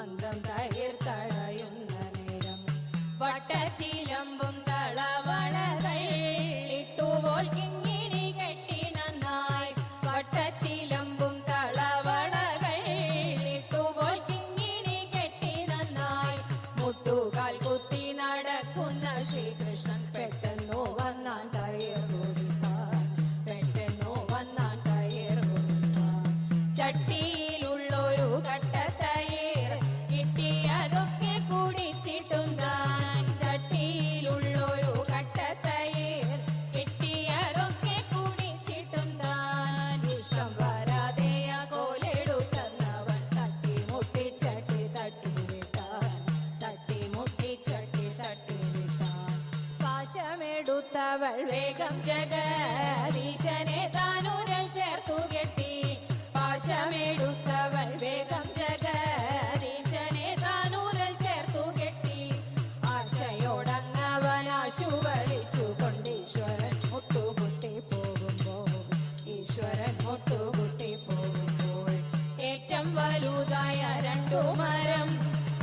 മന്ദം തയിർ കളയുന്ന നേരം വട്ടച്ചിലമ്പും തളവളകൾ ഇട്ടുപോൽ കിങ്ങിണി കെട്ടി നന്നായി വട്ടച്ചിലമ്പും തളവളകൾ ഇട്ടുപോൽ കിങ്ങിണി കെട്ടി നന്നായി മുട്ടുകാൽ കുത്തി നടക്കുന്ന ശ്രീകൃഷ്ണൻ പെട്ടെന്നു വന്നാൻ തയിർ കുടിക്കാൻ പെട്ടെന്നു വന്നാൻ തയിർ കുടിക്കാൻ ചട്ടിയിലുള്ളൊരു കട്ട തയിർ കിട്ടിയതൊക്കെ കുടിച്ചിട്ടും താൻ ചട്ടിയിലുള്ളൊരു കട്ട തയിർ കിട്ടിയതൊക്കെ കുടിച്ചിട്ടും താൻ ഇഷ്ടം വരാതെ ആ കോലെടുത്തവൻ തട്ടി മുട്ടി ചട്ടി തട്ടി വിട്ടാൻ തട്ടി മുട്ടി ചട്ടി തട്ടി വിട്ടാൻ പാശമെടുത്തവൾ വേഗം ജഗദീശനെ താനൂരൽ ചേർത്തു കെട്ടി പാശമെടുത്തവൾ വേഗം ജഗദീശനെ താനൂരൽ ചേർത്തു കെട്ടി ആശയോടങ്ങവൻ ആശു വലിച്ചു കൊണ്ട് ഈശ്വരൻ മുട്ടുകുത്തി പോകുമ്പോൾ ഈശ്വരൻ മുട്ടുകുത്തി പോകുമ്പോൾ ഏറ്റവും വലുതായ രണ്ടു മരം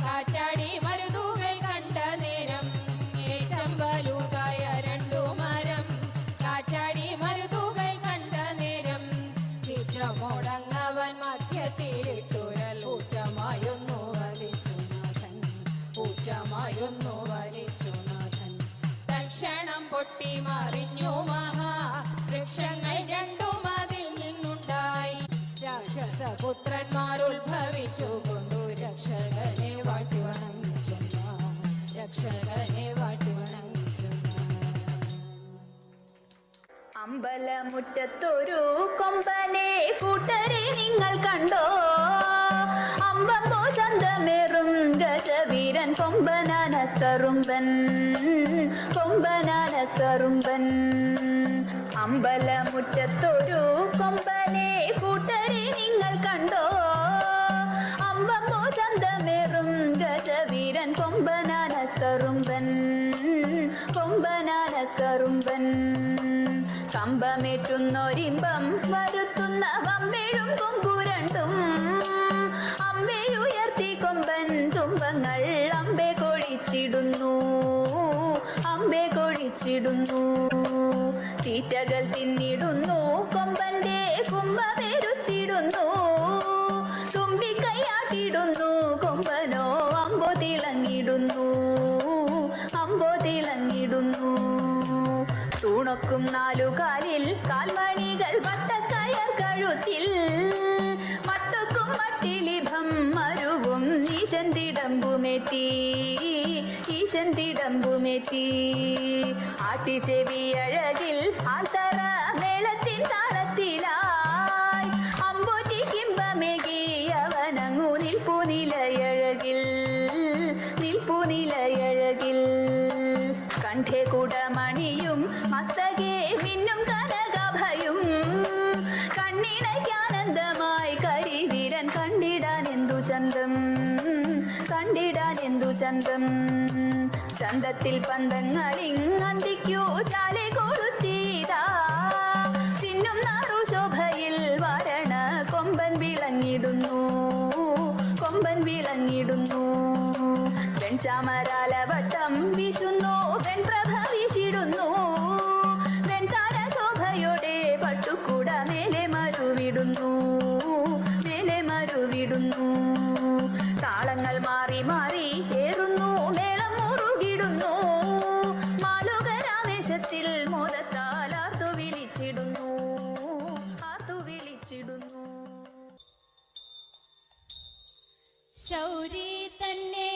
കാറ്റാടി മരുതുകൾ കണ്ട നേരം ഏറ്റവും വലുതായ രണ്ടു മരം കാറ്റാടി മരുതുകൾ കണ്ട നേരം ചീറ്റമോടങ്ങവൻ മധ്യത്തിലിട്ടുരൽ ഊറ്റമായൊന്നു വലിച്ചു നാഥൻ ഊറ്റമായൊന്നു വലിച്ചു നാഥൻ തൽക്ഷണം പൊട്ടി മറിഞ്ഞു മഹാവൃക്ഷങ്ങൾ രണ്ടും അതിൽ നിന്നുണ്ടായി രാക്ഷസപുത്രന്മാർ ഉത്ഭവിച്ചു കൊണ്ടു രക്ഷകനെ വാട്ടി വണങ്ങിച്ചു രക്ഷകനെ വാട്ടി വണങ്ങിച്ചു അമ്പലമുറ്റത്തൊരു കൊമ്പനെ കൂട്ടരെ നിങ്ങൾ കണ്ടോ അമ്പമ്പോ ചന്തമേറും ഗജവീരൻ കൊമ്പനാനക്കറുമ്പൻ കൊമ്പനാനക്കറുമ്പൻ അമ്പലമുറ്റത്തൊരു കൊമ്പനെ കൂട്ടരെ നിങ്ങൾ കണ്ടോ അമ്പമ്പോ ചന്തമേറും ഗജവീരൻ കൊമ്പനാനക്കറുമ്പൻ കൊമ്പനാനക്കറുമ്പൻ കമ്പമേറ്റുന്നൊരിമ്പം വരുത്തുന്ന വമ്പേഴും കൊമ്പുരണ്ടും അമ്പയുയർത്തി കൊമ്പൻ തുമ്പങ്ങൾ അമ്പെ കൊഴിച്ചിടുന്നു അമ്പെ കൊഴിച്ചിടുന്നു തീറ്റകൾ തിന്നിടുന്നു കൊമ്പന്റെ കുമ്പമേരുത്തിടുന്നു തുമ്പിക്കൈയാട്ടിടുന്നു കൊമ്പനോ അമ്പോ തിളങ്ങിടുന്നു അമ്പോ തിളങ്ങിടുന്നു തൂണൊക്കും നാലുകാലിൽ കാൽമണികൾ വട്ടക്കയർ കഴുത്തിൽ മട്ടൊക്കും മട്ടിലിഭം മരുവും ഈശന്തിടമ്പുമെത്തി ഈശന്തിടമ്പുമെത്തി ആട്ടിച്ചെവി അഴകിൽ ആന്തറ മേളത്തിൻ താളത്തിലായി അമ്പോറ്റി കിമ്പമേകി അവനങ്ങു നിൽപ്പു നിലയഴകിൽ നിൽപ്പു നിലയഴകിൽ കണ്ഠേ കുടമണിയും മസ്തകേ മിന്നും കനകഭയും കണ്ണിണയ്ക്കാനന്ദമായി കരിവീരൻ കണ്ടിടാൻ എന്തു ചന്തം കണ്ടിടാൻ എന്തു ചന്തം ചന്തത്തിൽ പന്തങ്ങളിങ്ങന്തിക്കു ചാലെ കൊളുത്തീതാ ചിന്നും നാറു ശോഭയിൽ വരണ കൊമ്പൻ വിളങ്ങിടുന്നു കൊമ്പൻ വിളങ്ങിടുന്നു വെൺചാമരാലവട്ടം വീശുന്നു വെൺപ്രഭ വീശിടുന്നു വെൺതാര ശോഭയോടെ പട്ടുകൂട മേലെ മരുവിടുന്നു മേലെ മരുവിടുന്നു താളങ്ങൾ മാറി മാറി ഏറുന്നു മേളം മുറുകിടുന്നു മാലോകരാവേശത്തിൽ മോദത്താൽ ആർത്തു വിളിച്ചിടുന്നു ആർത്തു വിളിച്ചിടുന്നു ശൗരി തന്നെ